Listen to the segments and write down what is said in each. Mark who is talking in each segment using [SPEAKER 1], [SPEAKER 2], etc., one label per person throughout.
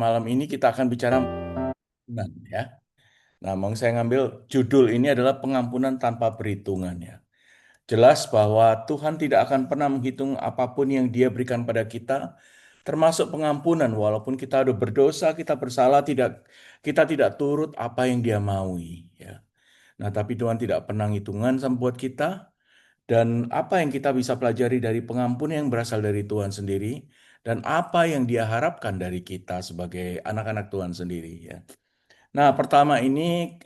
[SPEAKER 1] malam ini kita akan bicara pengampunan ya. Nah, mau saya ngambil judul ini adalah pengampunan tanpa perhitungan ya. Jelas bahwa Tuhan tidak akan pernah menghitung apapun yang Dia berikan pada kita, termasuk pengampunan. Walaupun kita ada berdosa, kita bersalah, kita tidak turut apa yang Dia maui ya. Nah, tapi Tuhan tidak pernah hitungan sama buat kita. Dan apa yang kita bisa pelajari dari pengampunan yang berasal dari Tuhan sendiri, dan apa yang Dia harapkan dari kita sebagai anak-anak Tuhan sendiri ya. Nah, pertama ini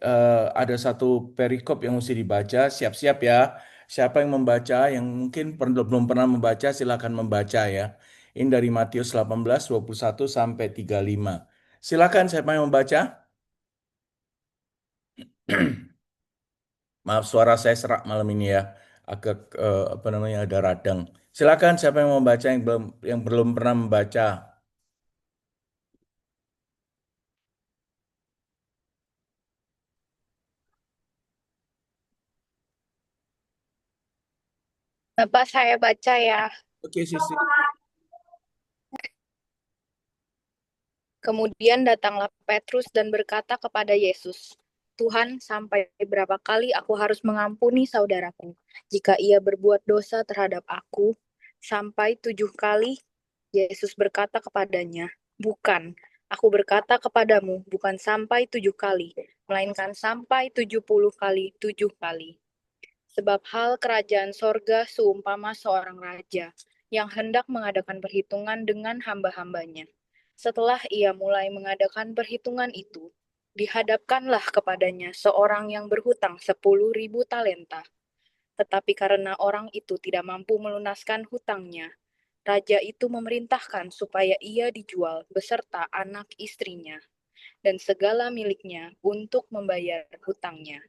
[SPEAKER 1] ada satu perikop yang mesti dibaca. Siap-siap ya. Siapa yang membaca, yang mungkin belum pernah membaca, silakan membaca ya. Ini dari Matius 18:21 sampai 35. Silakan siapa yang membaca? Maaf, suara saya serak malam ini ya. Agak apa namanya, ada radang. Silakan siapa yang mau membaca, yang belum pernah membaca.
[SPEAKER 2] Bapak saya baca ya.
[SPEAKER 1] Oke, Sisi.
[SPEAKER 2] Kemudian datanglah Petrus dan berkata kepada Yesus, Tuhan, sampai berapa kali aku harus mengampuni saudaraku jika ia berbuat dosa terhadap aku? Sampai 7 kali? Yesus berkata kepadanya, bukan, aku berkata kepadamu, bukan sampai 7 kali, melainkan sampai 70 kali 7 kali. Sebab hal kerajaan sorga seumpama seorang raja yang hendak mengadakan perhitungan dengan hamba-hambanya. Setelah ia mulai mengadakan perhitungan itu, dihadapkanlah kepadanya seorang yang berhutang 10.000 talenta. Tetapi karena orang itu tidak mampu melunaskan hutangnya, raja itu memerintahkan supaya ia dijual beserta anak istrinya dan segala miliknya untuk membayar hutangnya.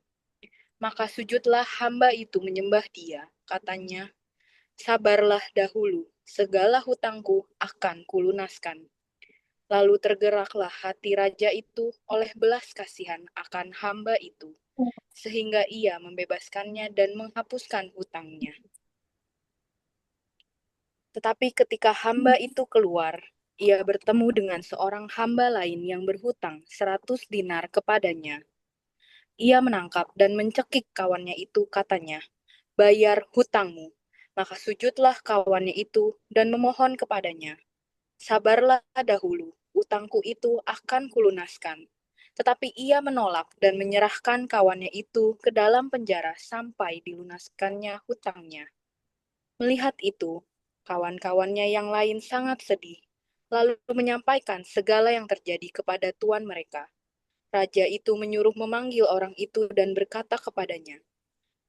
[SPEAKER 2] Maka sujudlah hamba itu menyembah dia, katanya, sabarlah dahulu, segala hutangku akan kulunaskan. Lalu tergeraklah hati raja itu oleh belas kasihan akan hamba itu, sehingga ia membebaskannya dan menghapuskan hutangnya. Tetapi ketika hamba itu keluar, ia bertemu dengan seorang hamba lain yang berhutang 100 dinar kepadanya. Ia menangkap dan mencekik kawannya itu, katanya, bayar hutangmu. Maka sujudlah kawannya itu dan memohon kepadanya, sabarlah dahulu, utangku itu akan kulunaskan. Tetapi ia menolak dan menyerahkan kawannya itu ke dalam penjara sampai dilunaskannya hutangnya. Melihat itu, kawan-kawannya yang lain sangat sedih, lalu menyampaikan segala yang terjadi kepada tuan mereka. Raja itu menyuruh memanggil orang itu dan berkata kepadanya,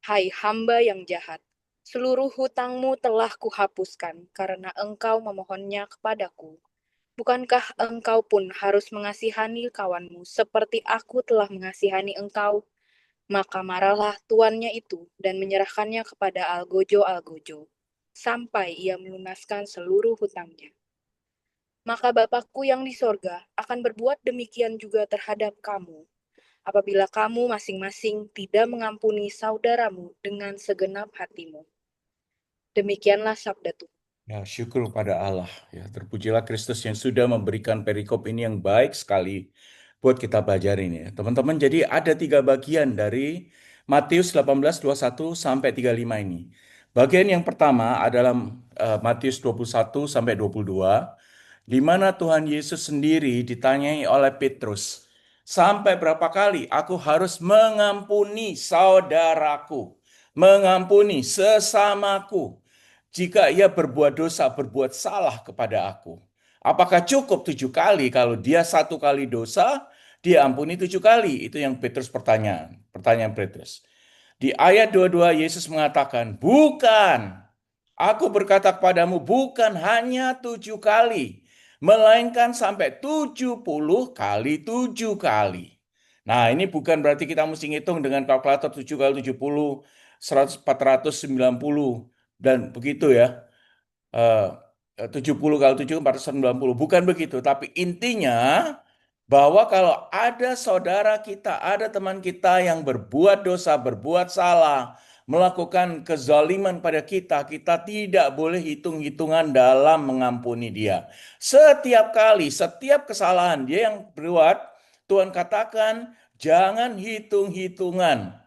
[SPEAKER 2] hai hamba yang jahat, seluruh hutangmu telah kuhapuskan karena engkau memohonnya kepadaku. Bukankah engkau pun harus mengasihani kawanmu seperti aku telah mengasihani engkau? Maka marahlah tuannya itu dan menyerahkannya kepada Algojo-Algojo, sampai ia melunaskan seluruh hutangnya. Maka Bapakku yang di sorga akan berbuat demikian juga terhadap kamu, apabila kamu masing-masing tidak mengampuni saudaramu dengan segenap hatimu. Demikianlah sabda Tuhan.
[SPEAKER 1] Ya, syukur pada Allah. Ya, terpujilah Kristus yang sudah memberikan perikop ini yang baik sekali buat kita pelajari ini ya. Teman-teman, jadi ada 3 bagian dari Matius 18:21 sampai 35 ini. Bagian yang pertama adalah Matius 21 sampai 22, di mana Tuhan Yesus sendiri ditanyai oleh Petrus, sampai berapa kali aku harus mengampuni saudaraku, mengampuni sesamaku, jika ia berbuat dosa, berbuat salah kepada aku? Apakah cukup 7 kali? Kalau dia 1 kali dosa, dia ampuni 7 kali. Itu yang Petrus pertanyaan. Pertanyaan Petrus. Di ayat 22 Yesus mengatakan, bukan. Aku berkata kepadamu, bukan hanya 7 kali, melainkan sampai 70 kali 7 kali. Nah, ini bukan berarti kita mesti ngitung dengan kalkulator 7 kali 70, 100, 490, dan begitu ya. 70 kali 7, 490. Bukan begitu. Tapi intinya bahwa kalau ada saudara kita, ada teman kita yang berbuat dosa, berbuat salah, melakukan kezaliman pada kita, kita tidak boleh hitung-hitungan dalam mengampuni dia. Setiap kali, setiap kesalahan dia yang berbuat, Tuhan katakan jangan hitung-hitungan.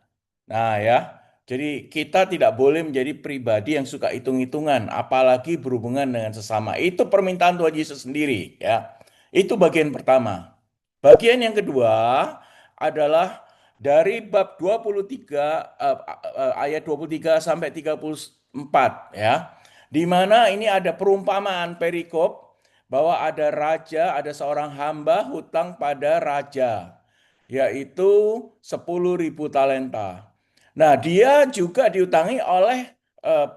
[SPEAKER 1] Nah ya, jadi kita tidak boleh menjadi pribadi yang suka hitung-hitungan, apalagi berhubungan dengan sesama. Itu permintaan Tuhan Yesus sendiri ya. Itu bagian pertama. Bagian yang kedua adalah dari bab 23 ayat 23 sampai 34 ya. Di mana ini ada perumpamaan perikop bahwa ada raja, ada seorang hamba hutang pada raja, yaitu 10.000 talenta. Nah, dia juga diutangi oleh eh,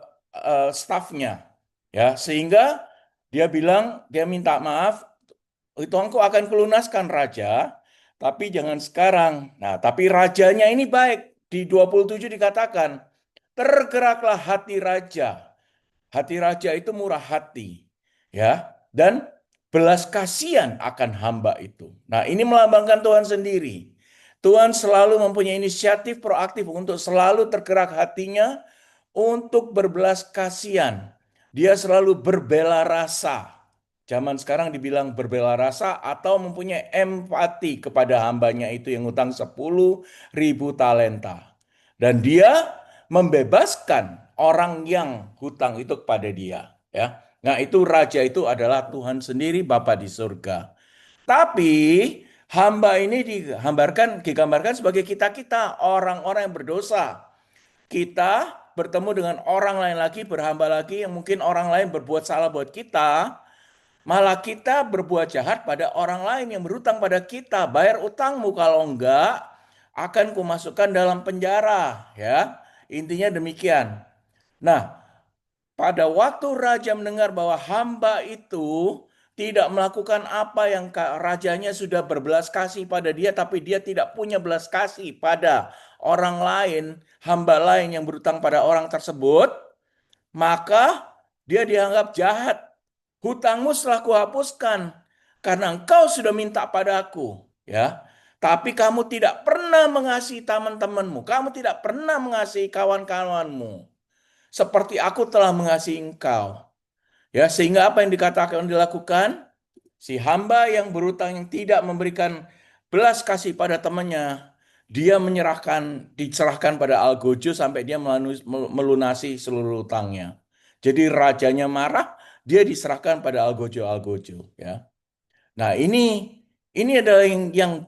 [SPEAKER 1] stafnya, ya, sehingga dia minta maaf, itu engkau akan kulunaskan raja, tapi jangan sekarang. Nah, tapi rajanya ini baik. Di 27 dikatakan, tergeraklah hati raja. Hati raja itu murah hati, ya, dan belas kasihan akan hamba itu. Nah, ini melambangkan Tuhan sendiri. Tuhan selalu mempunyai inisiatif proaktif untuk selalu tergerak hatinya untuk berbelas kasihan. Dia selalu berbela rasa. Zaman sekarang dibilang berbela rasa atau mempunyai empati kepada hambanya itu yang utang 10.000 talenta. Dan dia membebaskan orang yang hutang itu kepada dia. Ya, nah itu raja itu adalah Tuhan sendiri, Bapa di surga. Tapi hamba ini digambarkan sebagai kita-kita, orang-orang yang berdosa. Kita bertemu dengan orang lain lagi, berhamba lagi, yang mungkin orang lain berbuat salah buat kita, malah kita berbuat jahat pada orang lain yang berutang pada kita. Bayar utangmu, kalau enggak akan kumasukkan dalam penjara, ya. Intinya demikian. Nah, pada waktu raja mendengar bahwa hamba itu tidak melakukan apa yang rajanya sudah berbelas kasih pada dia, tapi dia tidak punya belas kasih pada orang lain, hamba lain yang berutang pada orang tersebut, maka dia dianggap jahat. Hutangmu telah kuhapuskan karena engkau sudah minta padaku, ya. Tapi kamu tidak pernah mengasihi teman-temanmu, kamu tidak pernah mengasihi kawan-kawanmu seperti aku telah mengasihi engkau. Ya, sehingga apa yang dikatakan dilakukan? Si hamba yang berutang yang tidak memberikan belas kasih pada temannya, dia diserahkan pada algojo sampai dia melunasi seluruh utangnya. Jadi rajanya marah, dia diserahkan pada algojo-algojo, ya. Nah, ini adalah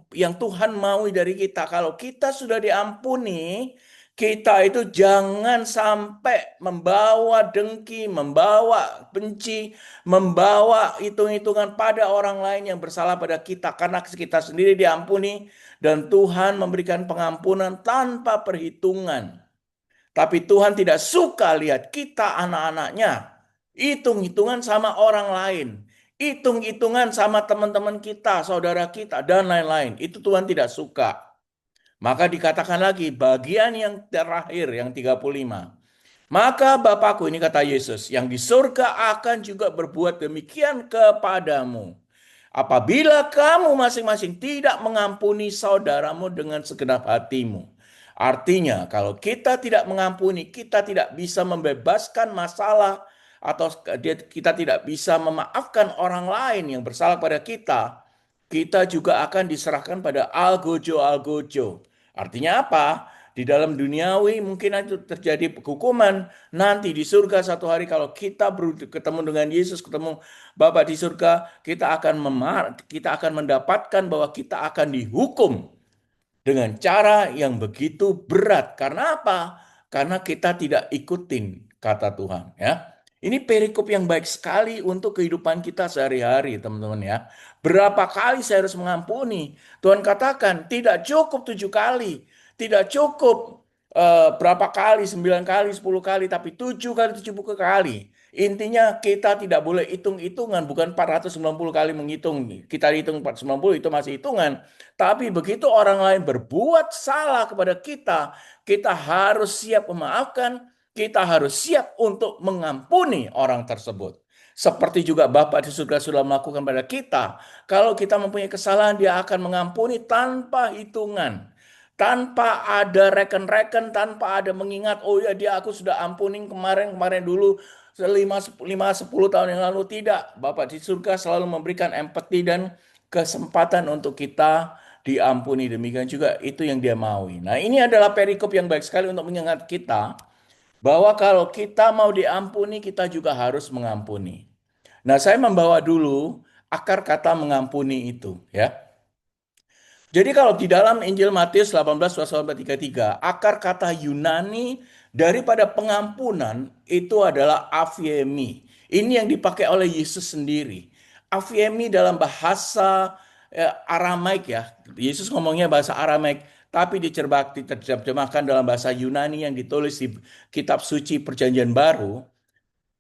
[SPEAKER 1] yang Tuhan mau dari kita. Kalau kita sudah diampuni, kita itu jangan sampai membawa dengki, membawa benci, membawa hitung-hitungan pada orang lain yang bersalah pada kita, karena kita sendiri diampuni dan Tuhan memberikan pengampunan tanpa perhitungan. Tapi Tuhan tidak suka lihat kita anak-anaknya hitung-hitungan sama orang lain, hitung-hitungan sama teman-teman kita, saudara kita, dan lain-lain. Itu Tuhan tidak suka. Maka dikatakan lagi bagian yang terakhir, yang 35. Maka Bapakku, ini kata Yesus, yang di surga akan juga berbuat demikian kepadamu. Apabila kamu masing-masing tidak mengampuni saudaramu dengan segenap hatimu. Artinya, kalau kita tidak mengampuni, kita tidak bisa membebaskan masalah atau kita tidak bisa memaafkan orang lain yang bersalah pada kita juga akan diserahkan pada algojo-algojo. Artinya apa? Di dalam duniawi mungkin itu terjadi hukuman. Nanti di surga satu hari kalau kita ketemu dengan Yesus, ketemu Bapa di surga, kita akan mendapatkan bahwa kita akan dihukum dengan cara yang begitu berat. Karena apa? Karena kita tidak ikutin kata Tuhan, ya. Ini perikop yang baik sekali untuk kehidupan kita sehari-hari, teman-teman, ya. Berapa kali saya harus mengampuni? Tuhan katakan tidak cukup 7 kali, tidak cukup berapa kali, 9 kali, 10 kali, tapi 7 kali, 70 kali. Intinya kita tidak boleh hitung-hitungan, bukan 490 kali menghitung. Kita hitung 490 itu masih hitungan. Tapi begitu orang lain berbuat salah kepada kita harus siap memaafkan, kita harus siap untuk mengampuni orang tersebut. Seperti juga Bapa di surga sudah melakukan pada kita. Kalau kita mempunyai kesalahan, Dia akan mengampuni tanpa hitungan. tanpa ada reken-reken, tanpa ada mengingat, oh ya dia aku sudah ampunin kemarin-kemarin dulu 10 tahun yang lalu. Tidak, Bapak di surga selalu memberikan empati dan kesempatan untuk kita diampuni. Demikian juga itu yang dia maui. Nah, ini adalah perikop yang baik sekali untuk mengingat kita bahwa kalau kita mau diampuni, kita juga harus mengampuni. Nah, saya membawa dulu akar kata mengampuni itu, ya. Jadi kalau di dalam Injil Matius 18 sampai 33, akar kata Yunani daripada pengampunan itu adalah aphiemi. Ini yang dipakai oleh Yesus sendiri. Aphiemi dalam bahasa Aramaik ya. Yesus ngomongnya bahasa Aramaik, tapi diterjemahkan dalam bahasa Yunani yang ditulis di kitab suci Perjanjian Baru.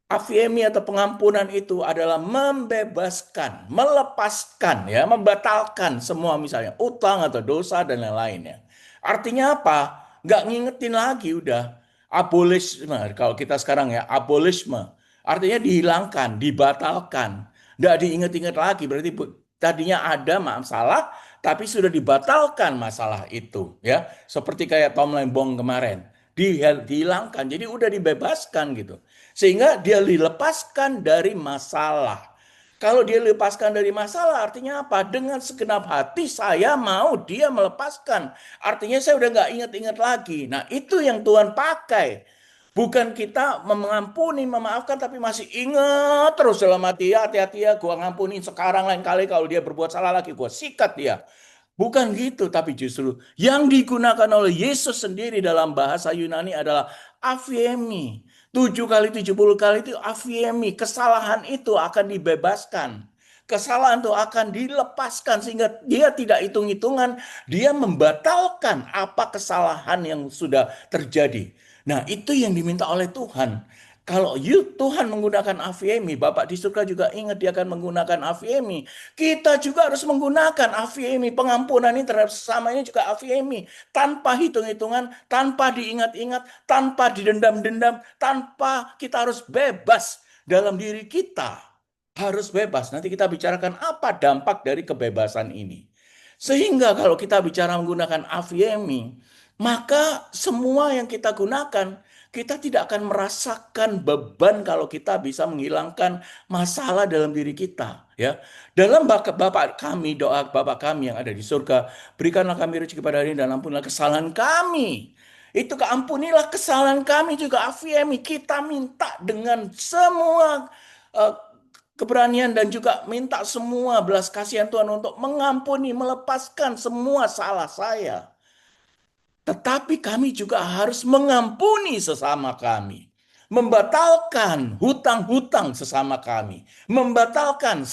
[SPEAKER 1] Afiemi atau pengampunan itu adalah membebaskan, melepaskan, ya, membatalkan semua misalnya utang atau dosa dan lain-lainnya. Artinya apa? Nggak ngingetin lagi udah. Abolisme, kalau kita sekarang ya, abolisme. Artinya dihilangkan, dibatalkan. Nggak diinget-inget lagi, berarti tadinya ada masalah, tapi sudah dibatalkan masalah itu. Ya, seperti kayak Tom Lembong kemarin. Dihilangkan, jadi udah dibebaskan gitu. Sehingga dia dilepaskan dari masalah. Kalau dia dilepaskan dari masalah artinya apa? Dengan segenap hati saya mau dia melepaskan. Artinya saya udah nggak ingat-ingat lagi. Nah itu yang Tuhan pakai. Bukan kita mengampuni, memaafkan, tapi masih ingat terus dalam hati. Ya, hati-hati ya, gua ngampunin sekarang, lain kali kalau dia berbuat salah lagi, gua sikat dia. Bukan gitu, tapi justru yang digunakan oleh Yesus sendiri dalam bahasa Yunani adalah aphiemi. 7 kali 70 kali itu aphiemi. Kesalahan itu akan dibebaskan. Kesalahan itu akan dilepaskan sehingga dia tidak hitung-hitungan. Dia membatalkan apa kesalahan yang sudah terjadi. Nah, itu yang diminta oleh Tuhan. Kalau Tuhan menggunakan AVMI, Bapak di surga juga ingat dia akan menggunakan AVMI. Kita juga harus menggunakan AVMI. Pengampunan ini terhadap sesama ini juga AVMI. Tanpa hitung-hitungan, tanpa diingat-ingat, tanpa didendam-dendam, tanpa kita harus bebas dalam diri kita. Harus bebas. Nanti kita bicarakan apa dampak dari kebebasan ini. Sehingga kalau kita bicara menggunakan AVMI, maka semua yang kita gunakan, kita tidak akan merasakan beban kalau kita bisa menghilangkan masalah dalam diri kita. Ya, dalam Bapak kami, doa Bapak kami yang ada di surga, berikanlah kami rezeki pada hari ini dan ampunilah kesalahan kami. Itu keampunilah kesalahan kami juga, AVMI. Kita minta dengan semua eh, keberanian dan juga minta semua belas kasihan Tuhan untuk mengampuni, melepaskan semua salah saya. Tetapi kami juga harus mengampuni sesama kami. Membatalkan hutang-hutang sesama kami. Membatalkan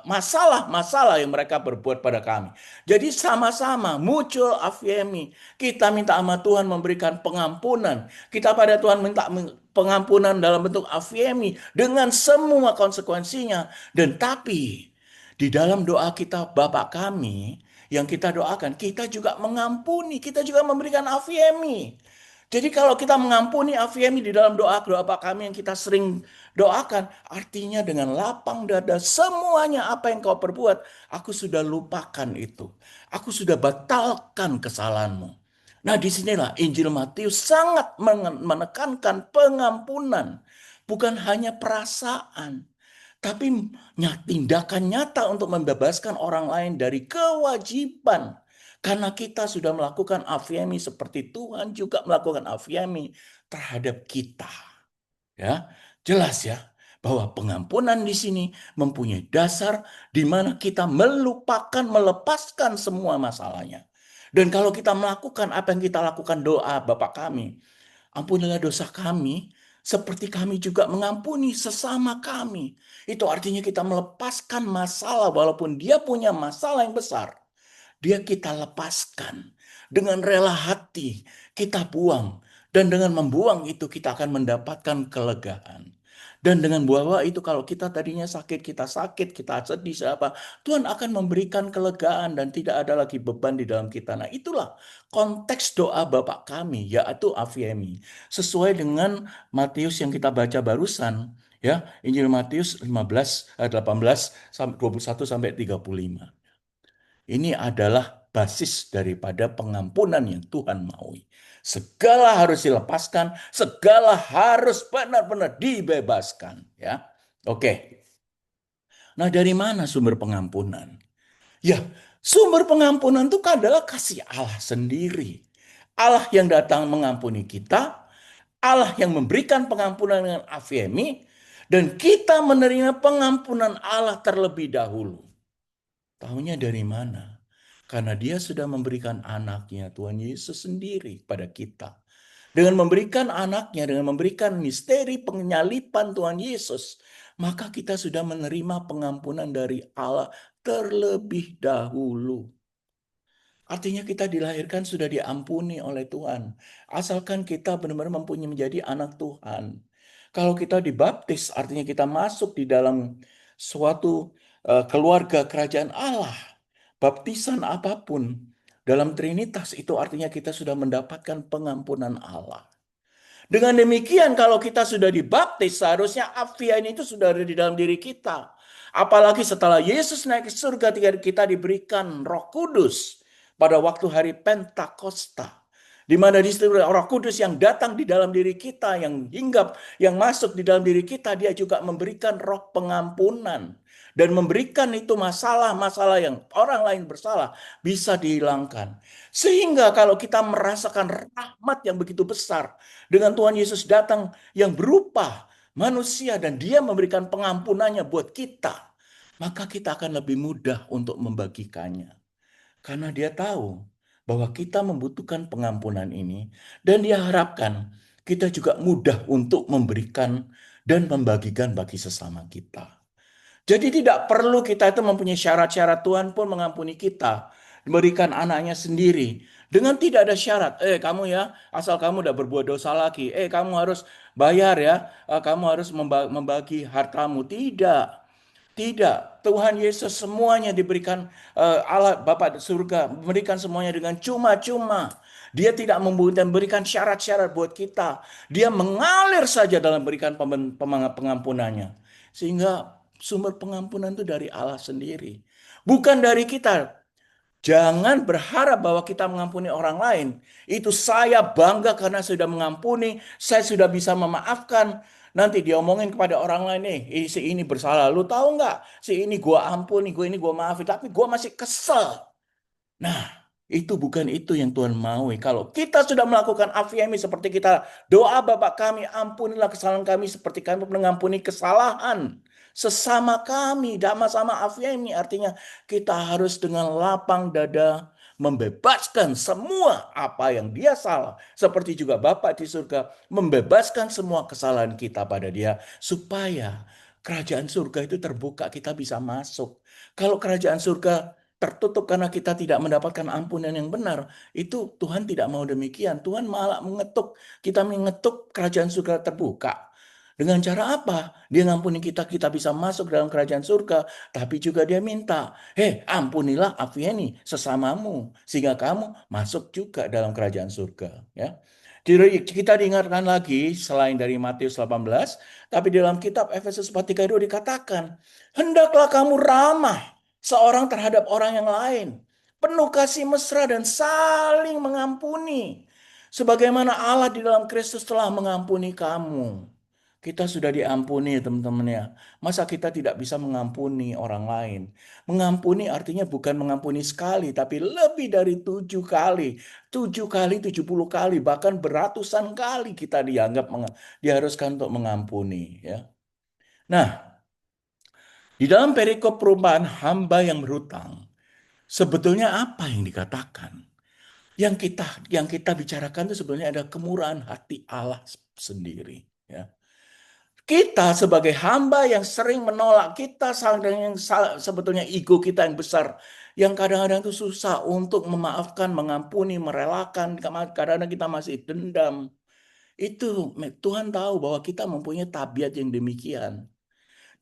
[SPEAKER 1] masalah-masalah yang mereka berbuat pada kami. Jadi sama-sama muncul afyemi. Kita minta sama Tuhan memberikan pengampunan. Kita pada Tuhan minta pengampunan dalam bentuk afyemi. Dengan semua konsekuensinya. Dan tapi di dalam doa kita Bapa kami yang kita doakan, kita juga mengampuni, kita juga memberikan afiemi. Jadi kalau kita mengampuni afiemi di dalam doa Bapa kami yang kita sering doakan, artinya dengan lapang dada semuanya apa yang kau perbuat, aku sudah lupakan itu. Aku sudah batalkan kesalahanmu. Nah disinilah Injil Matius sangat menekankan pengampunan. Bukan hanya perasaan. Tapi tindakan nyata untuk membebaskan orang lain dari kewajiban. Karena kita sudah melakukan afyami seperti Tuhan juga melakukan afyami terhadap kita. Ya, jelas ya bahwa pengampunan di sini mempunyai dasar di mana kita melupakan, melepaskan semua masalahnya. Dan kalau kita melakukan apa yang kita lakukan doa Bapa kami, ampunilah dosa kami, seperti kami juga mengampuni sesama kami. Itu artinya kita melepaskan masalah, walaupun dia punya masalah yang besar. Dia kita lepaskan. Dengan rela hati kita buang. Dan dengan membuang itu kita akan mendapatkan kelegaan. Dan dengan bahwa itu kalau kita tadinya sakit, kita sedih, siapa, Tuhan akan memberikan kelegaan dan tidak ada lagi beban di dalam kita. Nah itulah konteks doa Bapak kami, yaitu Afiemi. Sesuai dengan Matius yang kita baca barusan, ya, Injil Matius 18 sampai 21 sampai 35. Ini adalah basis daripada pengampunan yang Tuhan maui. Segala harus dilepaskan, segala harus benar-benar dibebaskan, ya. Oke. Nah, dari mana sumber pengampunan? Ya, sumber pengampunan itu adalah kasih Allah sendiri. Allah yang datang mengampuni kita, Allah yang memberikan pengampunan dengan afemi, dan kita menerima pengampunan Allah terlebih dahulu. Tahunya dari mana? Karena dia sudah memberikan anaknya, Tuhan Yesus sendiri, pada kita. Dengan memberikan anaknya, dengan memberikan misteri penyalipan Tuhan Yesus, maka kita sudah menerima pengampunan dari Allah terlebih dahulu. Artinya kita dilahirkan sudah diampuni oleh Tuhan. Asalkan kita benar-benar mempunyai menjadi anak Tuhan. Kalau kita dibaptis, artinya kita masuk di dalam suatu keluarga kerajaan Allah. Baptisan apapun dalam Trinitas itu artinya kita sudah mendapatkan pengampunan Allah. Dengan demikian kalau kita sudah dibaptis, seharusnya afian itu sudah ada di dalam diri kita. Apalagi setelah Yesus naik ke surga, kita diberikan Roh Kudus pada waktu hari Pentakosta. Di mana di situ Roh Kudus yang datang di dalam diri kita, yang hinggap, yang masuk di dalam diri kita, dia juga memberikan roh pengampunan. Dan memberikan itu masalah-masalah yang orang lain bersalah bisa dihilangkan. Sehingga kalau kita merasakan rahmat yang begitu besar, dengan Tuhan Yesus datang yang berupa manusia dan dia memberikan pengampunannya buat kita, maka kita akan lebih mudah untuk membagikannya. Karena dia tahu bahwa kita membutuhkan pengampunan ini dan dia harapkan kita juga mudah untuk memberikan dan membagikan bagi sesama kita. Jadi tidak perlu kita itu mempunyai syarat-syarat, Tuhan pun mengampuni kita. Memberikan anaknya sendiri. Dengan tidak ada syarat. Kamu ya, asal kamu udah berbuat dosa lagi. Kamu harus bayar ya. Kamu harus membagi hartamu. Tidak. Tidak, Tuhan Yesus semuanya diberikan Allah Bapa surga memberikan semuanya dengan cuma-cuma. Dia tidak memberikan syarat-syarat buat kita. Dia mengalir saja dalam memberikan pengampunannya. Sehingga sumber pengampunan itu dari Allah sendiri. Bukan dari kita. Jangan berharap bahwa kita mengampuni orang lain. Itu saya bangga karena sudah mengampuni, saya sudah bisa memaafkan. Nanti dia omongin kepada orang lain nih, si ini bersalah. Lu tahu nggak? Si ini gua ampuni, gue ini gua maafin, tapi gua masih kesel. Nah, itu bukan itu yang Tuhan mau. Kalau kita sudah melakukan AVMI seperti kita doa Bapa kami, ampunilah kesalahan kami seperti kami mengampuni kesalahan sesama kami. Sama-sama AVMI artinya kita harus dengan lapang dada membebaskan semua apa yang dia salah. Seperti juga Bapa di surga membebaskan semua kesalahan kita pada dia supaya kerajaan surga itu terbuka, kita bisa masuk. Kalau kerajaan surga tertutup karena kita tidak mendapatkan ampunan yang benar, itu Tuhan tidak mau demikian. Tuhan malah mengetuk, kita mengetuk kerajaan surga terbuka. Dengan cara apa? Dia ngampuni kita, kita bisa masuk dalam kerajaan surga. Tapi juga dia minta, ampunilah afieni sesamamu. Sehingga kamu masuk juga dalam kerajaan surga. Ya. Kita diingatkan lagi, selain dari Matius 18, tapi dalam kitab Efesus 4:32 dikatakan, hendaklah kamu ramah seorang terhadap orang yang lain, penuh kasih mesra dan saling mengampuni. Sebagaimana Allah di dalam Kristus telah mengampuni kamu. Kita sudah diampuni teman-teman ya. Masa kita tidak bisa mengampuni orang lain? Mengampuni artinya bukan mengampuni sekali, tapi lebih dari 7 kali. 7 kali, 70 kali, bahkan beratusan kali kita diharuskan untuk mengampuni. Ya. Nah, di dalam perikop perumpamaan hamba yang berhutang, sebetulnya apa yang dikatakan? Yang kita bicarakan itu sebenarnya ada kemurahan hati Allah sendiri. Ya. Kita sebagai hamba yang sering menolak, kita yang sebetulnya ego kita yang besar, yang kadang-kadang itu susah untuk memaafkan, mengampuni, merelakan, kadang-kadang kita masih dendam. Itu Tuhan tahu bahwa kita mempunyai tabiat yang demikian.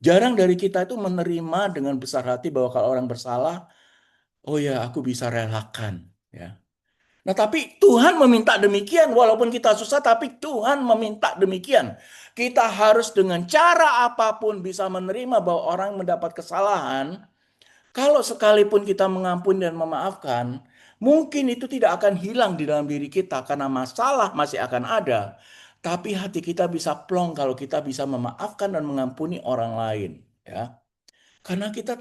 [SPEAKER 1] Jarang dari kita itu menerima dengan besar hati bahwa kalau orang bersalah, oh ya aku bisa relakan. Ya. Nah, tapi Tuhan meminta demikian, walaupun kita susah, tapi Tuhan meminta demikian. Kita harus dengan cara apapun bisa menerima bahwa orang mendapat kesalahan, Kalau sekalipun kita mengampuni dan memaafkan, mungkin itu tidak akan hilang di dalam diri kita karena masalah masih akan ada. Tapi hati kita bisa plong kalau kita bisa memaafkan dan mengampuni orang lain, ya. Karena Tuhan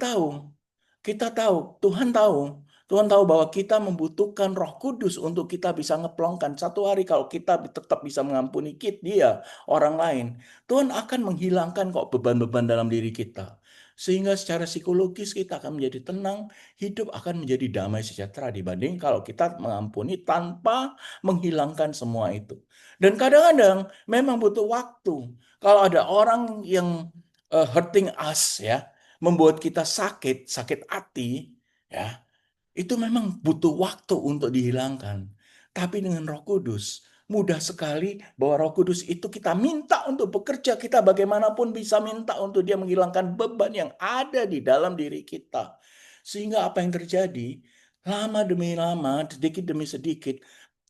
[SPEAKER 1] tahu bahwa kita membutuhkan Roh Kudus untuk kita bisa ngeplongkan. Satu hari kalau kita tetap bisa mengampuni dia, orang lain, Tuhan akan menghilangkan kok beban-beban dalam diri kita. Sehingga secara psikologis kita akan menjadi tenang, hidup akan menjadi damai sejahtera dibanding kalau kita mengampuni tanpa menghilangkan semua itu. Dan kadang-kadang memang butuh waktu. Kalau ada orang yang hurting us, ya, membuat kita sakit, sakit hati, ya, itu memang butuh waktu untuk dihilangkan. Tapi dengan Roh Kudus, mudah sekali bahwa Roh Kudus itu kita minta untuk bekerja, kita bagaimanapun bisa minta untuk dia menghilangkan beban yang ada di dalam diri kita. Sehingga apa yang terjadi, lama demi lama, sedikit demi sedikit,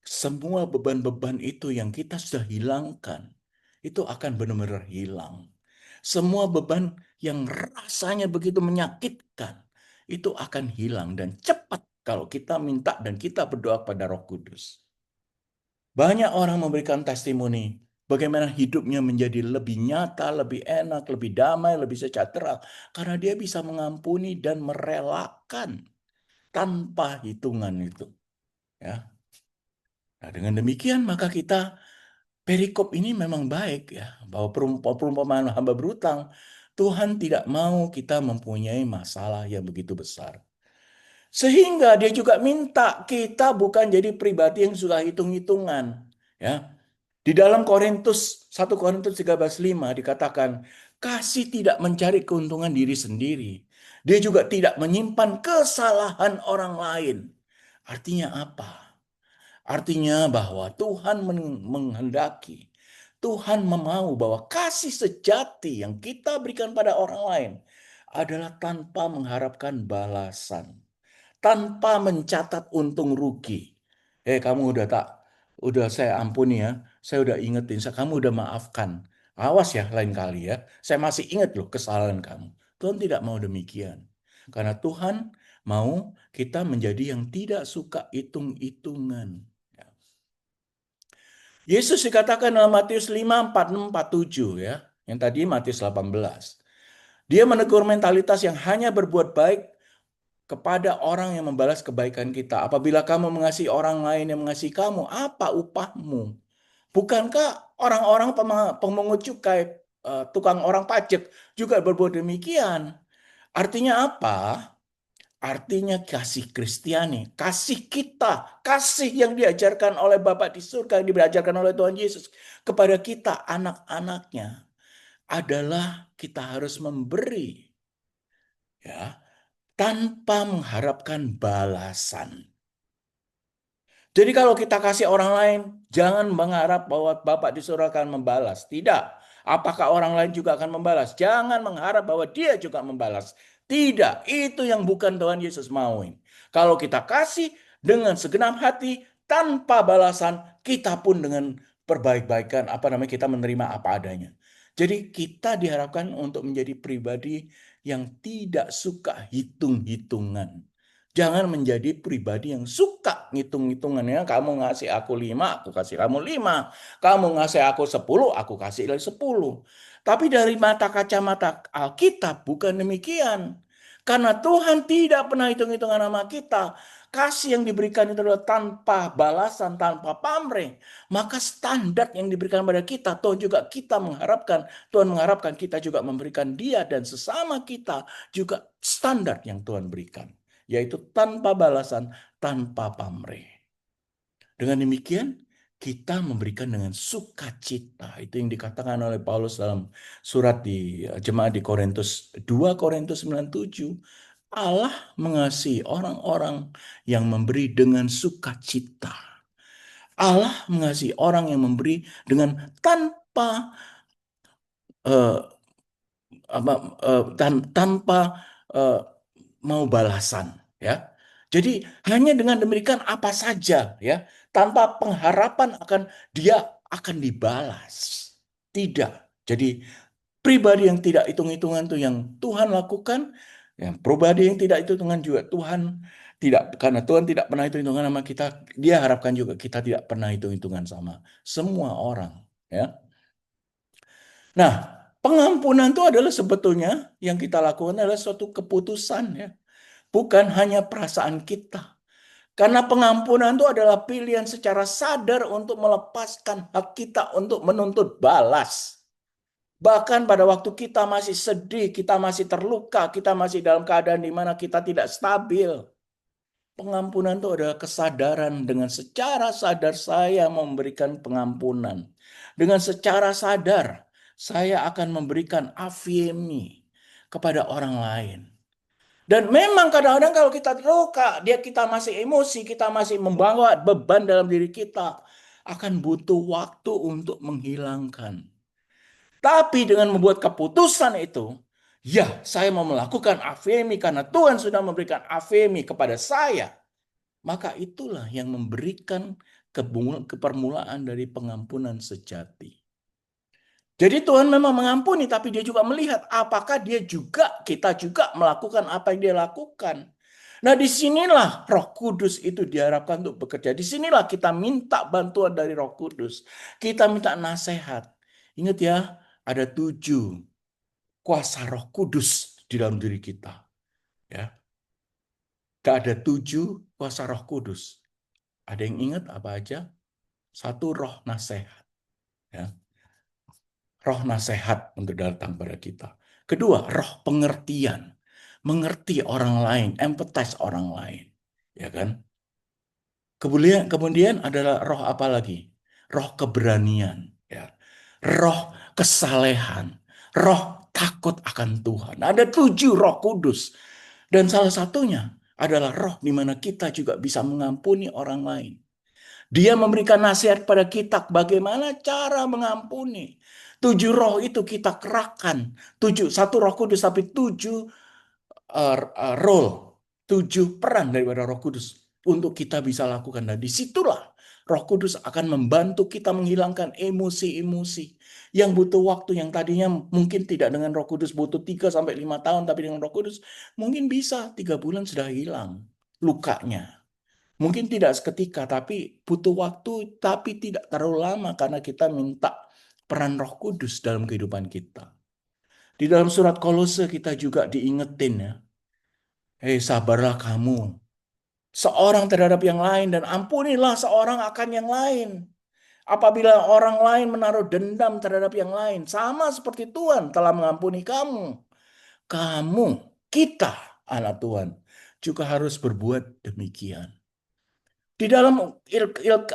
[SPEAKER 1] semua beban-beban itu yang kita sudah hilangkan, itu akan benar-benar hilang. Semua beban yang rasanya begitu menyakitkan, itu akan hilang dan cepat kalau kita minta dan kita berdoa pada Roh Kudus. Banyak orang memberikan testimoni bagaimana hidupnya menjadi lebih nyata, lebih enak, lebih damai, lebih sejahtera karena dia bisa mengampuni dan merelakan tanpa hitungan itu, ya. Nah, dengan demikian maka kita perikop ini memang baik, ya, bahwa perumpamaan hamba berutang, Tuhan tidak mau kita mempunyai masalah yang begitu besar. Sehingga dia juga minta kita bukan jadi pribadi yang suka hitung-hitungan, ya. Di dalam Korintus 1 Korintus 13:5 dikatakan, kasih tidak mencari keuntungan diri sendiri. Dia juga tidak menyimpan kesalahan orang lain. Artinya apa? Artinya bahwa Tuhan menghendaki, Tuhan memau bahwa kasih sejati yang kita berikan pada orang lain adalah tanpa mengharapkan balasan, tanpa mencatat untung rugi. Kamu udah saya ampuni ya, saya udah ingetin, kamu udah maafkan. Awas ya lain kali ya, saya masih ingat loh kesalahan kamu. Tuhan tidak mau demikian. Karena Tuhan mau kita menjadi yang tidak suka hitung-hitungan. Yesus dikatakan dalam Matius 5, 46, 47, ya. Yang tadi Matius 18. Dia menegur mentalitas yang hanya berbuat baik kepada orang yang membalas kebaikan kita. Apabila kamu mengasihi orang lain yang mengasihi kamu, apa upahmu? Bukankah orang-orang pemungut cukai, tukang orang pajak juga berbuat demikian? Artinya apa? Artinya kasih Kristiani, kasih kita, kasih yang diajarkan oleh Bapa di surga, yang diajarkan oleh Tuhan Yesus kepada kita, anak-anaknya, adalah kita harus memberi, ya, tanpa mengharapkan balasan. Jadi kalau kita kasih orang lain, jangan mengharap bahwa Bapak di surga akan membalas. Tidak. Apakah orang lain juga akan membalas? Jangan mengharap bahwa dia juga membalas. Tidak. Itu yang bukan Tuhan Yesus mauin. Kalau kita kasih dengan segenap hati, tanpa balasan, kita pun dengan perbaik-baikan, kita menerima apa adanya. Jadi kita diharapkan untuk menjadi pribadi yang tidak suka hitung-hitungan. Jangan menjadi pribadi yang suka ngitung-ngitungannya. Kamu ngasih aku 5, aku kasih kamu 5. Kamu ngasih aku 10, aku kasih lagi 10. Tapi dari mata kacamata Alkitab bukan demikian. Karena Tuhan tidak pernah hitung-hitungan sama kita. Kasih yang diberikan itu adalah tanpa balasan, tanpa pamrih. Maka standar yang diberikan pada kita, Tuhan mengharapkan kita juga memberikan dia dan sesama kita juga standar yang Tuhan berikan, yaitu tanpa balasan, tanpa pamrih. Dengan demikian, kita memberikan dengan sukacita. Itu yang dikatakan oleh Paulus dalam surat di jemaat di Korintus, 2 Korintus 9:7. Allah mengasihi orang-orang yang memberi dengan sukacita. Allah mengasihi orang yang memberi dengan tanpa eh, tanpa eh, mau balasan, ya. Jadi hanya dengan demikian apa saja, ya, tanpa pengharapan dia akan dibalas. Tidak. Jadi pribadi yang tidak hitung-hitungan itu yang Tuhan lakukan, Ya, pribadi yang tidak hitung-hitungan juga Tuhan tidak, karena Tuhan tidak pernah hitung-hitungan sama kita, Dia harapkan juga kita tidak pernah hitung-hitungan sama semua orang. Ya. Nah, pengampunan itu adalah sebetulnya yang kita lakukan adalah suatu keputusan ya, bukan hanya perasaan kita. Karena pengampunan itu adalah pilihan secara sadar untuk melepaskan hak kita untuk menuntut balas. Bahkan pada waktu kita masih sedih, kita masih terluka, kita masih dalam keadaan di mana kita tidak stabil. Pengampunan itu adalah kesadaran dengan secara sadar saya memberikan pengampunan. Dengan secara sadar saya akan memberikan afimi kepada orang lain. Dan memang kadang-kadang kalau kita terluka, kita masih emosi, kita masih membawa beban dalam diri kita, akan butuh waktu untuk menghilangkan. Tapi dengan membuat keputusan itu, ya saya mau melakukan afemi karena Tuhan sudah memberikan afemi kepada saya. Maka itulah yang memberikan kepermulaan dari pengampunan sejati. Jadi Tuhan memang mengampuni, tapi Dia juga melihat apakah kita juga melakukan apa yang Dia lakukan. Nah, disinilah Roh Kudus itu diharapkan untuk bekerja. Disinilah kita minta bantuan dari Roh Kudus. Kita minta nasihat. Ingat ya, ada 7 kuasa Roh Kudus di dalam diri kita. Ya, ada 7 kuasa Roh Kudus. Ada yang ingat apa aja? Satu, roh nasihat. Ya. Roh nasihat untuk datang pada kita. Kedua, roh pengertian. Mengerti orang lain, empathize orang lain. Ya kan? Kemudian adalah roh apa lagi? Roh keberanian. Ya. Roh kesalehan. Roh takut akan Tuhan. Ada 7 roh kudus. Dan salah satunya adalah roh di mana kita juga bisa mengampuni orang lain. Dia memberikan nasihat pada kita bagaimana cara mengampuni. 7 roh itu kita kerahkan. Satu roh kudus tapi 7 role. 7 peran daripada roh kudus. Untuk kita bisa lakukan. Dan disitulah roh kudus akan membantu kita menghilangkan emosi-emosi. Yang butuh waktu yang tadinya mungkin tidak dengan roh kudus butuh 3 sampai 5 tahun. Tapi dengan roh kudus mungkin bisa 3 bulan sudah hilang lukanya. Mungkin tidak seketika, tapi butuh waktu, tapi tidak terlalu lama karena kita minta peran Roh Kudus dalam kehidupan kita. Di dalam surat Kolose kita juga diingetin ya, hei sabarlah kamu, seorang terhadap yang lain dan ampunilah seorang akan yang lain. Apabila orang lain menaruh dendam terhadap yang lain, sama seperti Tuhan telah mengampuni kamu. Kamu, kita, anak Tuhan, juga harus berbuat demikian. Di dalam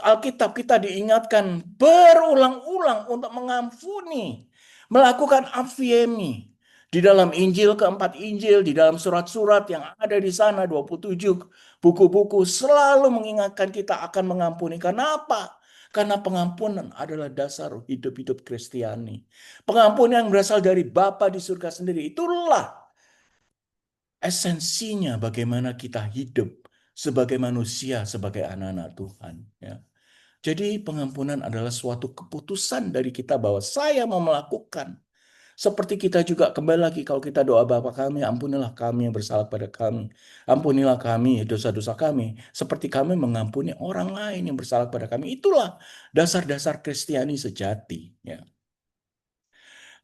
[SPEAKER 1] Alkitab kita diingatkan berulang-ulang untuk mengampuni, melakukan afiemi. Di dalam Injil keempat Injil, di dalam surat-surat yang ada di sana, 27 buku-buku selalu mengingatkan kita akan mengampuni. Karena apa? Karena pengampunan adalah dasar hidup-hidup Kristiani. Pengampunan yang berasal dari Bapa di surga sendiri. Itulah esensinya bagaimana kita hidup sebagai manusia, sebagai anak-anak Tuhan. Ya. Jadi pengampunan adalah suatu keputusan dari kita bahwa saya mau melakukan. Seperti kita juga kembali lagi kalau kita doa Bapa kami, ampunilah kami yang bersalah pada kami. Ampunilah kami dosa-dosa kami. Seperti kami mengampuni orang lain yang bersalah pada kami. Itulah dasar-dasar Kristiani sejati. Ya.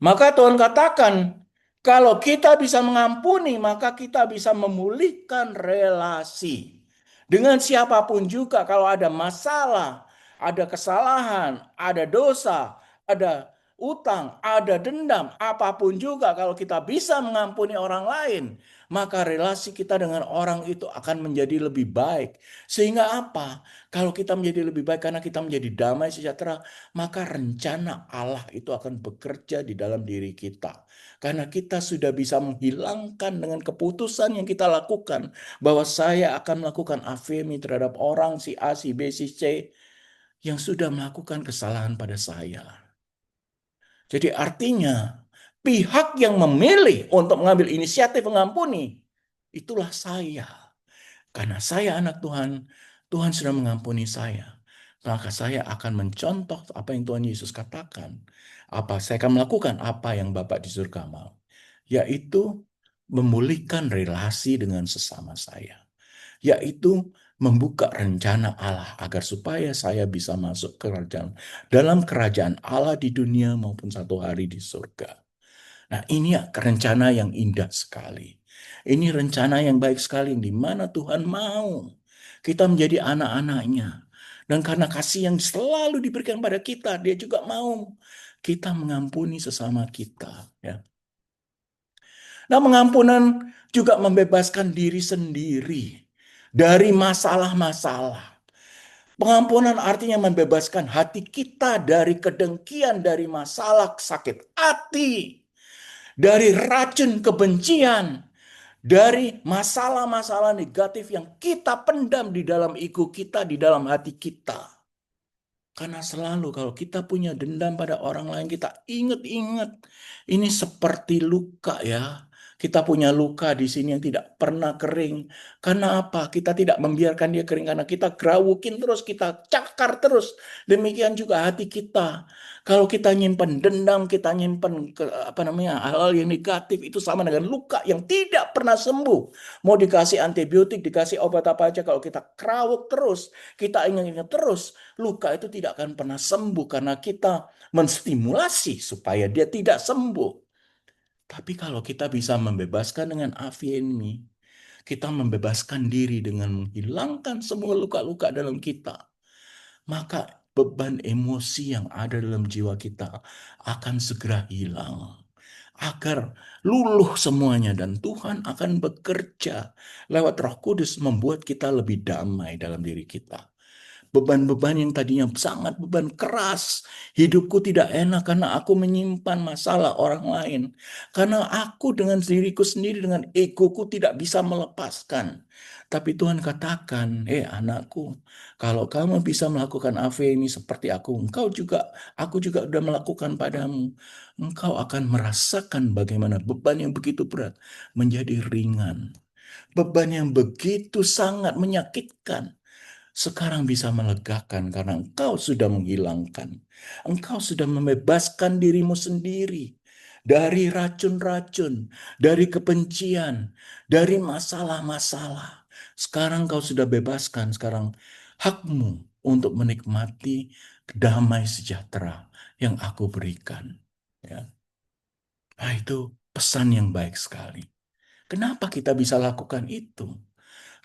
[SPEAKER 1] Maka Tuhan katakan, kalau kita bisa mengampuni, maka kita bisa memulihkan relasi. Dengan siapapun juga kalau ada masalah, ada kesalahan, ada dosa, ada utang, ada dendam, apapun juga kalau kita bisa mengampuni orang lain, maka relasi kita dengan orang itu akan menjadi lebih baik. Sehingga apa? Kalau kita menjadi lebih baik karena kita menjadi damai sejahtera, maka rencana Allah itu akan bekerja di dalam diri kita. Karena kita sudah bisa menghilangkan dengan keputusan yang kita lakukan bahwa saya akan melakukan afemi terhadap orang si A, si B, si C yang sudah melakukan kesalahan pada saya. Jadi artinya pihak yang memilih untuk mengambil inisiatif mengampuni itulah saya. Karena saya anak Tuhan, Tuhan sudah mengampuni saya. Maka saya akan mencontoh apa yang Tuhan Yesus katakan. Saya akan melakukan apa yang Bapa di surga mau. Yaitu memulihkan relasi dengan sesama saya, yaitu membuka rencana Allah agar supaya saya bisa masuk dalam kerajaan Allah di dunia maupun satu hari di surga. Nah, ini rencana yang indah sekali. Ini rencana yang baik sekali, di mana Tuhan mau kita menjadi anak-anaknya. Dan karena kasih yang selalu diberikan pada kita, dia juga mau kita mengampuni sesama kita. Ya. Nah, pengampunan juga membebaskan diri sendiri dari masalah-masalah. Pengampunan artinya membebaskan hati kita dari kedengkian, dari masalah sakit hati, dari racun kebencian, dari masalah-masalah negatif yang kita pendam di dalam ego kita, di dalam hati kita. Karena selalu kalau kita punya dendam pada orang lain, kita ingat-ingat. Ini seperti luka ya. Kita punya luka di sini yang tidak pernah kering. Karena apa? Kita tidak membiarkan dia kering. Karena kita grawukin terus, kita cakar terus. Demikian juga hati kita. Kalau kita nyimpen dendam, kita nyimpen hal-hal yang negatif, itu sama dengan luka yang tidak pernah sembuh. Mau dikasih antibiotik, dikasih obat apa aja, kalau kita kerawuk terus, kita ingat-ingat terus, luka itu tidak akan pernah sembuh karena kita menstimulasi supaya dia tidak sembuh. Tapi kalau kita bisa membebaskan dengan AVNMI, kita membebaskan diri dengan menghilangkan semua luka-luka dalam kita, maka beban emosi yang ada dalam jiwa kita akan segera hilang. Agar luluh semuanya dan Tuhan akan bekerja lewat Roh Kudus membuat kita lebih damai dalam diri kita. Beban-beban yang tadinya sangat beban keras. Hidupku tidak enak karena aku menyimpan masalah orang lain. Karena aku dengan diriku sendiri, dengan egoku tidak bisa melepaskan. Tapi Tuhan katakan, anakku, kalau kamu bisa melakukan AV ini seperti aku juga sudah melakukan padamu. Engkau akan merasakan bagaimana beban yang begitu berat menjadi ringan. Beban yang begitu sangat menyakitkan sekarang bisa melegakan karena engkau sudah menghilangkan. Engkau sudah membebaskan dirimu sendiri dari racun-racun, dari kebencian, dari masalah-masalah. Sekarang kau sudah bebaskan, sekarang hakmu untuk menikmati damai sejahtera yang aku berikan. Ya. Nah, itu pesan yang baik sekali. Kenapa kita bisa lakukan itu?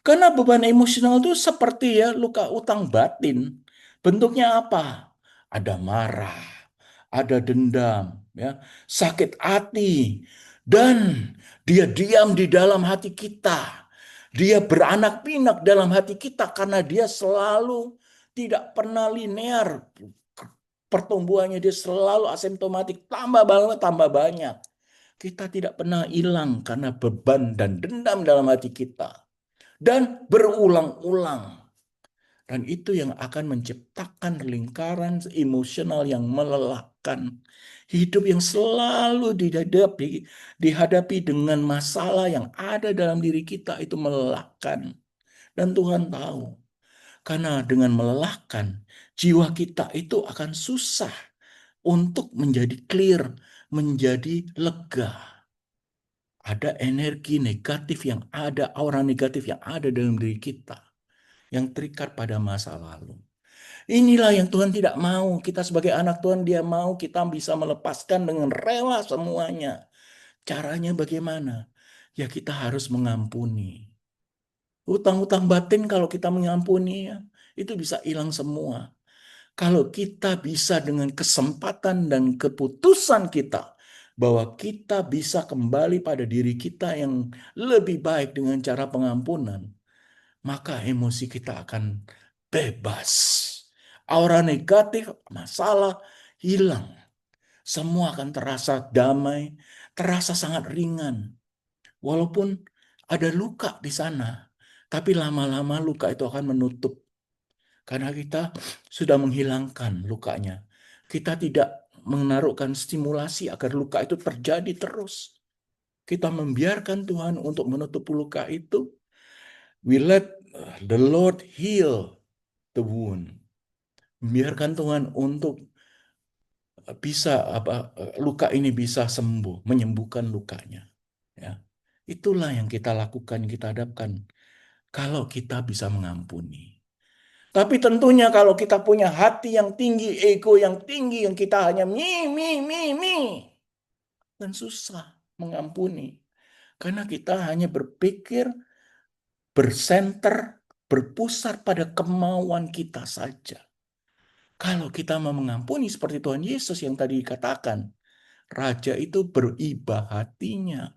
[SPEAKER 1] Karena beban emosional itu seperti ya luka utang batin. Bentuknya apa? Ada marah, ada dendam, ya, sakit hati, dan dia diam di dalam hati kita. Dia beranak pinak dalam hati kita karena dia selalu tidak pernah linear. Pertumbuhannya dia selalu asimptomatik, tambah banget, tambah banyak. Kita tidak pernah hilang karena beban dan dendam dalam hati kita dan berulang-ulang. Dan itu yang akan menciptakan lingkaran emosional yang melelahkan. Hidup yang selalu dihadapi dengan masalah yang ada dalam diri kita itu melelahkan. Dan Tuhan tahu, karena dengan melelahkan, jiwa kita itu akan susah untuk menjadi clear, menjadi lega. Ada energi negatif yang ada, aura negatif yang ada dalam diri kita, yang terikat pada masa lalu. Inilah yang Tuhan tidak mau. Kita sebagai anak Tuhan, dia mau kita bisa melepaskan dengan rela semuanya. Caranya bagaimana? Ya kita harus mengampuni. Hutang-hutang batin kalau kita mengampuni, ya, itu bisa hilang semua. Kalau kita bisa dengan kesempatan dan keputusan kita, bahwa kita bisa kembali pada diri kita yang lebih baik dengan cara pengampunan, maka emosi kita akan bebas. Aura negatif, masalah hilang. Semua akan terasa damai, terasa sangat ringan. Walaupun ada luka di sana, tapi lama-lama luka itu akan menutup. Karena kita sudah menghilangkan lukanya. Kita tidak menaruhkan stimulasi agar luka itu terjadi terus. Kita membiarkan Tuhan untuk menutup luka itu. We let the Lord heal the wound. Biarkan Tuhan untuk bisa luka ini bisa sembuh, menyembuhkan lukanya. Ya. Itulah yang kita lakukan, yang kita hadapkan. Kalau kita bisa mengampuni. Tapi tentunya kalau kita punya hati yang tinggi, ego yang tinggi, yang kita hanya mi, dan susah mengampuni. Karena kita hanya berpikir, bersenter, berpusat pada kemauan kita saja. Kalau kita mau mengampuni seperti Tuhan Yesus yang tadi dikatakan, Raja itu beribah hatinya.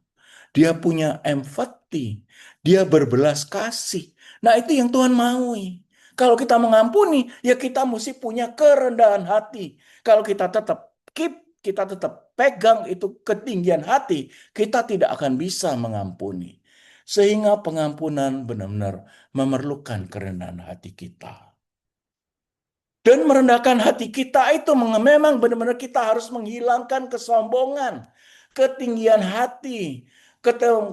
[SPEAKER 1] Dia punya empati. Dia berbelas kasih. Nah, itu yang Tuhan maui. Kalau kita mengampuni, ya kita mesti punya kerendahan hati. Kalau kita tetap kita tetap pegang itu ketinggian hati, kita tidak akan bisa mengampuni. Sehingga pengampunan benar-benar memerlukan kerendahan hati kita. Dan merendahkan hati kita itu memang benar-benar kita harus menghilangkan kesombongan, ketinggian hati,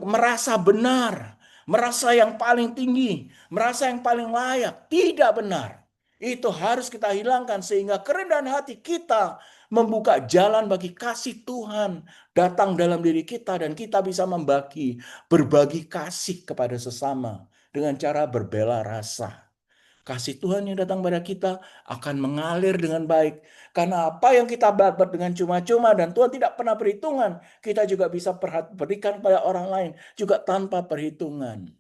[SPEAKER 1] merasa benar, merasa yang paling tinggi, merasa yang paling layak. Tidak benar. Itu harus kita hilangkan sehingga kerendahan hati kita membuka jalan bagi kasih Tuhan datang dalam diri kita dan kita bisa berbagi kasih kepada sesama dengan cara berbela rasa. Kasih Tuhan yang datang pada kita akan mengalir dengan baik. Karena apa yang kita dapat dengan cuma-cuma dan Tuhan tidak pernah perhitungan, kita juga bisa berikan pada orang lain juga tanpa perhitungan.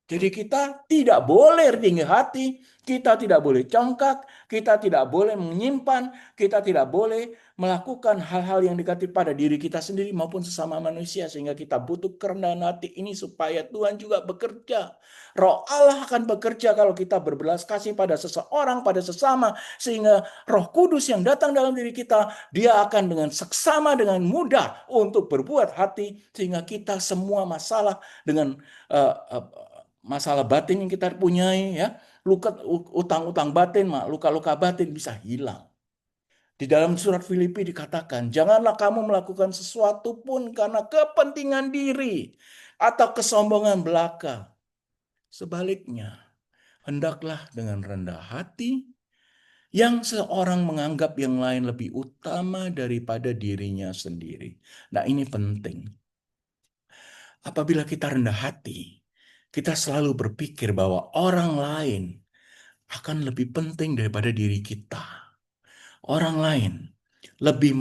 [SPEAKER 1] Jadi kita tidak boleh tinggi hati, kita tidak boleh congkak, kita tidak boleh menyimpan, kita tidak boleh melakukan hal-hal yang negatif pada diri kita sendiri maupun sesama manusia. Sehingga kita butuh kerendahan hati ini supaya Tuhan juga bekerja. Roh Allah akan bekerja kalau kita berbelas kasih pada seseorang, pada sesama. Sehingga Roh Kudus yang datang dalam diri kita, dia akan dengan seksama, dengan mudah untuk berbuat hati. Sehingga kita semua masalah dengan masalah batin yang kita punyai, ya, utang-utang batin, luka-luka batin bisa hilang. Di dalam surat Filipi dikatakan, janganlah kamu melakukan sesuatu pun karena kepentingan diri atau kesombongan belaka. Sebaliknya, hendaklah dengan rendah hati yang seorang menganggap yang lain lebih utama daripada dirinya sendiri. Nah, ini penting. Apabila kita rendah hati, kita selalu berpikir bahwa orang lain akan lebih penting daripada diri kita. Orang lain lebih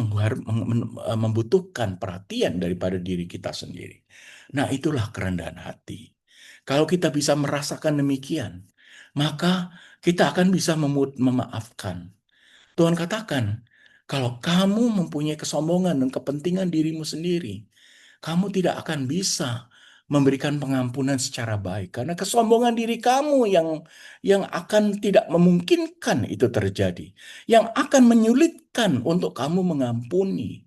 [SPEAKER 1] membutuhkan perhatian daripada diri kita sendiri. Nah, itulah kerendahan hati. Kalau kita bisa merasakan demikian, maka kita akan bisa memaafkan. Tuhan katakan, kalau kamu mempunyai kesombongan dan kepentingan dirimu sendiri, kamu tidak akan bisa memberikan pengampunan secara baik karena kesombongan diri kamu yang akan tidak memungkinkan itu terjadi, yang akan menyulitkan untuk kamu mengampuni.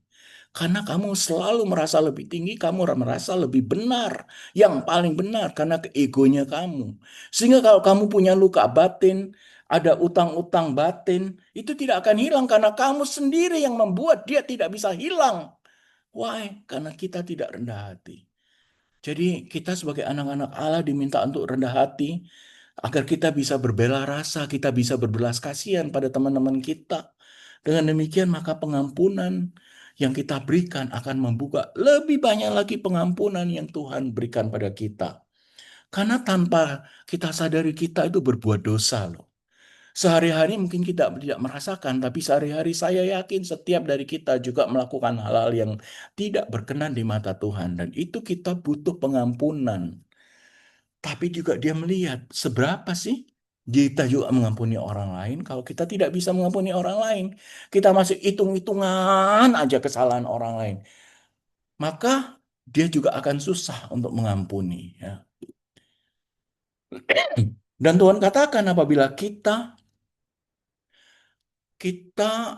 [SPEAKER 1] Karena kamu selalu merasa lebih tinggi, kamu merasa lebih benar, yang paling benar karena egonya kamu. Sehingga kalau kamu punya luka batin, ada utang-utang batin, itu tidak akan hilang karena kamu sendiri yang membuat dia tidak bisa hilang. Why? Karena kita tidak rendah hati. Jadi kita sebagai anak-anak Allah diminta untuk rendah hati agar kita bisa berbela rasa, kita bisa berbelas kasihan pada teman-teman kita. Dengan demikian maka pengampunan yang kita berikan akan membuka lebih banyak lagi pengampunan yang Tuhan berikan pada kita. Karena tanpa kita sadari kita itu berbuat dosa loh. Sehari-hari mungkin kita tidak merasakan, tapi sehari-hari saya yakin setiap dari kita juga melakukan hal-hal yang tidak berkenan di mata Tuhan. Dan itu kita butuh pengampunan. Tapi juga dia melihat seberapa sih kita juga mengampuni orang lain. Kalau kita tidak bisa mengampuni orang lain, kita masih hitung-hitungan aja kesalahan orang lain. Maka dia juga akan susah untuk mengampuni. Ya. Dan Tuhan katakan apabila kita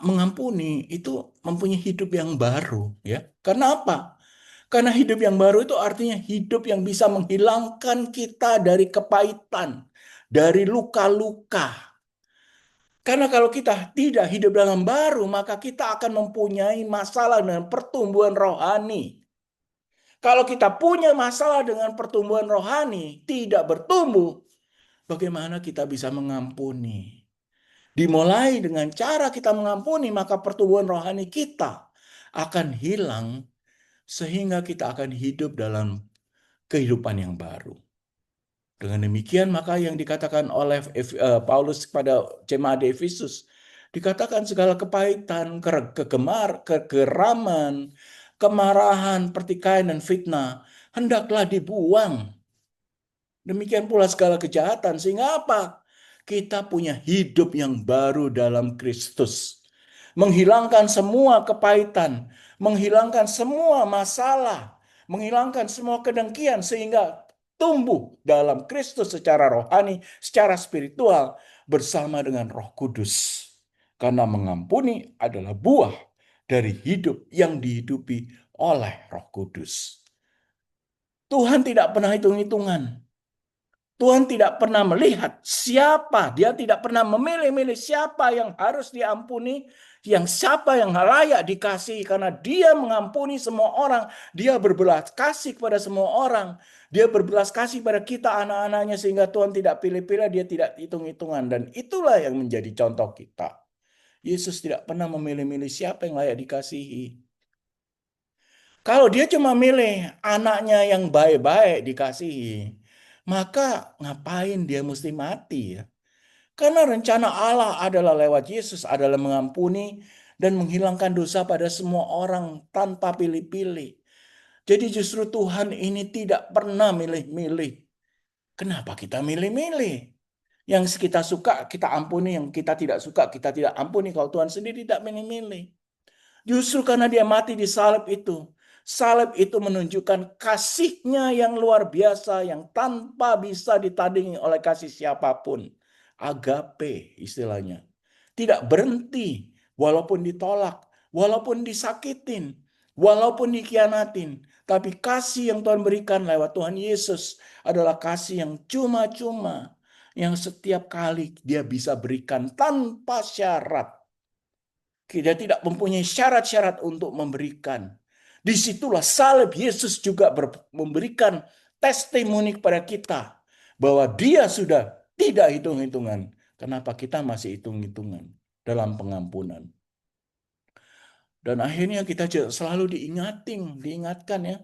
[SPEAKER 1] mengampuni itu mempunyai hidup yang baru, ya. Karena apa? Karena hidup yang baru itu artinya hidup yang bisa menghilangkan kita dari kepahitan, dari luka-luka. Karena kalau kita tidak hidup dalam baru, maka kita akan mempunyai masalah dengan pertumbuhan rohani. Kalau kita punya masalah dengan pertumbuhan rohani, tidak bertumbuh, bagaimana kita bisa mengampuni? Dimulai dengan cara kita mengampuni, maka pertumbuhan rohani kita akan hilang sehingga kita akan hidup dalam kehidupan yang baru. Dengan demikian maka yang dikatakan oleh Paulus kepada jemaat di Efesus, dikatakan segala kepahitan, kegeraman, kemarahan, pertikaian, dan fitnah hendaklah dibuang. Demikian pula segala kejahatan. Sehingga apa? Kita punya hidup yang baru dalam Kristus. Menghilangkan semua kepahitan, menghilangkan semua masalah, menghilangkan semua kedengkian sehingga tumbuh dalam Kristus secara rohani, secara spiritual bersama dengan Roh Kudus. Karena mengampuni adalah buah dari hidup yang dihidupi oleh Roh Kudus. Tuhan tidak pernah hitung-hitungan. Tuhan tidak pernah melihat siapa, dia tidak pernah memilih-milih siapa yang harus diampuni, yang siapa yang layak dikasihi, karena dia mengampuni semua orang, dia berbelas kasih kepada semua orang, dia berbelas kasih pada kita anak-anaknya sehingga Tuhan tidak pilih-pilih, dia tidak hitung-hitungan, dan itulah yang menjadi contoh kita. Yesus tidak pernah memilih-milih siapa yang layak dikasihi. Kalau dia cuma milih anaknya yang baik-baik dikasihi, maka ngapain dia mesti mati ya? Karena rencana Allah adalah lewat Yesus adalah mengampuni dan menghilangkan dosa pada semua orang tanpa pilih-pilih. Jadi justru Tuhan ini tidak pernah milih-milih. Kenapa kita milih-milih? Yang kita suka kita ampuni, yang kita tidak suka kita tidak ampuni. Kalau Tuhan sendiri tidak milih-milih. Justru karena dia mati di salib itu. Salib itu menunjukkan kasihnya yang luar biasa, yang tanpa bisa ditandingi oleh kasih siapapun. Agape istilahnya. Tidak berhenti, walaupun ditolak, walaupun disakitin, walaupun dikhianatin. Tapi kasih yang Tuhan berikan lewat Tuhan Yesus adalah kasih yang cuma-cuma. Yang setiap kali dia bisa berikan tanpa syarat. Dia tidak mempunyai syarat-syarat untuk memberikan. Disitulah salib Yesus juga memberikan testimoni kepada kita bahwa dia sudah tidak hitung-hitungan. Kenapa kita masih hitung-hitungan dalam pengampunan? Dan akhirnya kita selalu diingatkan ya,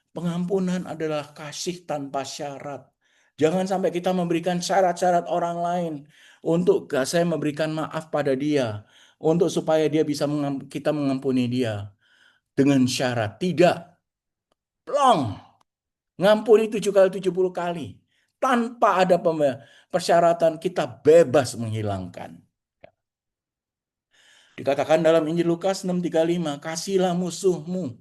[SPEAKER 1] pengampunan adalah kasih tanpa syarat. Jangan sampai kita memberikan syarat-syarat orang lain untuk saya memberikan maaf pada dia, untuk supaya dia bisa kita mengampuni dia dengan syarat. Tidak. Plong. Ngampuni 7 kali 70 kali. Tanpa ada persyaratan kita bebas menghilangkan. Dikatakan dalam Injil Lukas 6:35, kasihilah musuhmu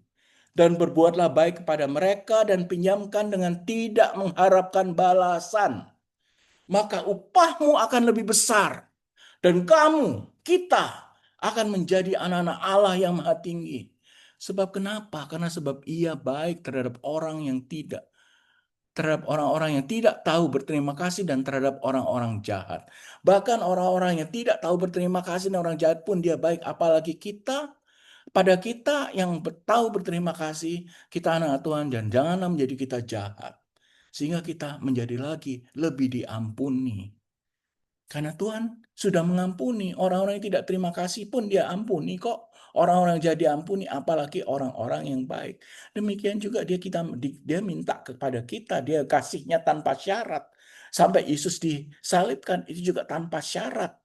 [SPEAKER 1] dan berbuatlah baik kepada mereka dan pinjamkan dengan tidak mengharapkan balasan. Maka upahmu akan lebih besar. Dan kamu, kita, akan menjadi anak-anak Allah yang maha tinggi. Sebab kenapa? Karena sebab ia baik terhadap orang yang tidak. Terhadap orang-orang yang tidak tahu berterima kasih dan terhadap orang-orang jahat. Bahkan orang-orang yang tidak tahu berterima kasih dan orang jahat pun dia baik. Apalagi kita, pada kita yang tahu berterima kasih, kita anak Tuhan dan janganlah menjadi kita jahat. Sehingga kita menjadi lagi lebih diampuni. Karena Tuhan sudah mengampuni. Orang-orang yang tidak terima kasih pun dia ampuni kok. Orang-orang yang jadi ampuni, apalagi orang-orang yang baik. Demikian juga dia minta kepada kita, dia kasihnya tanpa syarat. Sampai Yesus disalibkan, itu juga tanpa syarat.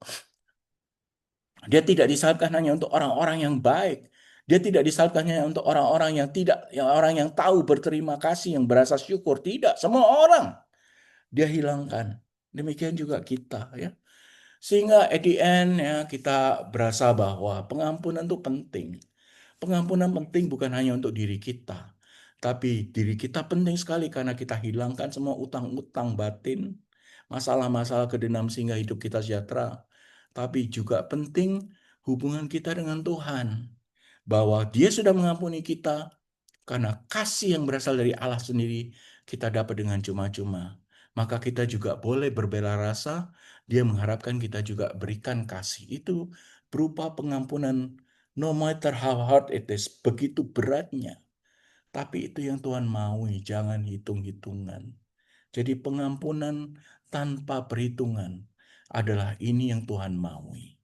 [SPEAKER 1] Dia tidak disalibkan hanya untuk orang-orang yang baik. Dia tidak disalibkan hanya untuk orang-orang yang tahu berterima kasih, yang berasa syukur. Tidak, semua orang dia hilangkan. Demikian juga kita ya. Sehingga at the end ya kita berasa bahwa pengampunan itu penting. Pengampunan penting bukan hanya untuk diri kita, tapi diri kita penting sekali karena kita hilangkan semua utang-utang batin, masalah-masalah kedendam sehingga hidup kita sejahtera. Tapi juga penting hubungan kita dengan Tuhan, bahwa Dia sudah mengampuni kita karena kasih yang berasal dari Allah sendiri kita dapat dengan cuma-cuma. Maka kita juga boleh berbela rasa, dia mengharapkan kita juga berikan kasih. Itu berupa pengampunan, no matter how hard it is, begitu beratnya. Tapi itu yang Tuhan maui, jangan hitung-hitungan. Jadi pengampunan tanpa perhitungan adalah ini yang Tuhan maui.